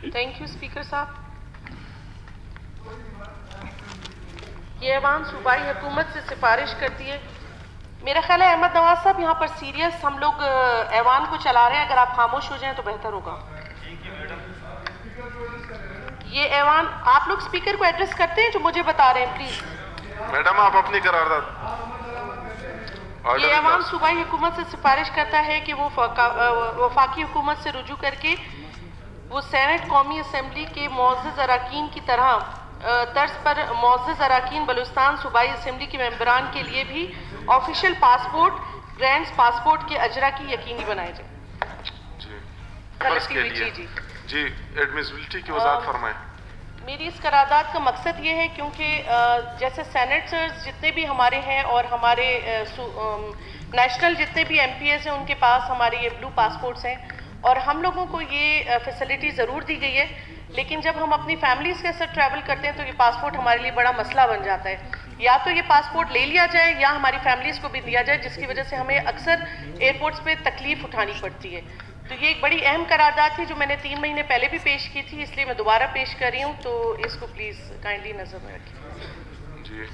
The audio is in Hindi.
थैंक यू स्पीकर साहब। ये ऐवान सूबाई हुकूमत से सिफारिश करती है। मेरा ख्याल है अहमद नवाज साहब यहाँ पर सीरियस हम लोग ऐवान को चला रहे हैं, अगर आप खामोश हो जाएं तो बेहतर होगा। ये ऐवान आप लोग स्पीकर को एड्रेस करते हैं जो मुझे बता रहे हैं, प्लीज। मैडम आप अपनी करारदाद। ये ऐवान सूबाई हुकूमत से सिफारिश करता है कि वो वफाकी हुकूमत से रुजू करके वो सेनेट कौमी असम्बली के मुअज़्ज़ज़ अरकान की तरह तर्ज पर मुअज़्ज़ज़ अरकान बलूचिस्तान सूबाई असम्बली के मेंबरान के लिए भी ऑफिशियल पासपोर्ट ग्रांट्स पासपोर्ट के अजरा की यकीनी बनाए जाए। जी एडमिसिबिलिटी की वजाहत फरमाएं। मेरी इस करारदाद का मकसद ये है क्योंकि जैसे सेनेटर्स जितने भी हमारे हैं और हमारे नेशनल जितने भी MPs हैं उनके पास हमारे ये ब्लू पासपोर्ट्स हैं और हम लोगों को ये फैसिलिटी ज़रूर दी गई है, लेकिन जब हम अपनी फैमिलीज़ के साथ ट्रैवल करते हैं तो ये पासपोर्ट हमारे लिए बड़ा मसला बन जाता है। या तो ये पासपोर्ट ले लिया जाए या हमारी फैमिलीज़ को भी दिया जाए, जिसकी वजह से हमें अक्सर एयरपोर्ट्स पे तकलीफ़ उठानी पड़ती है। तो ये एक बड़ी अहम करारदाद थी जो मैंने 3 महीने पहले भी पेश की थी, इसलिए मैं दोबारा पेश कर रही हूँ, तो इसको प्लीज़ काइंडली नज़र में रखिए। जी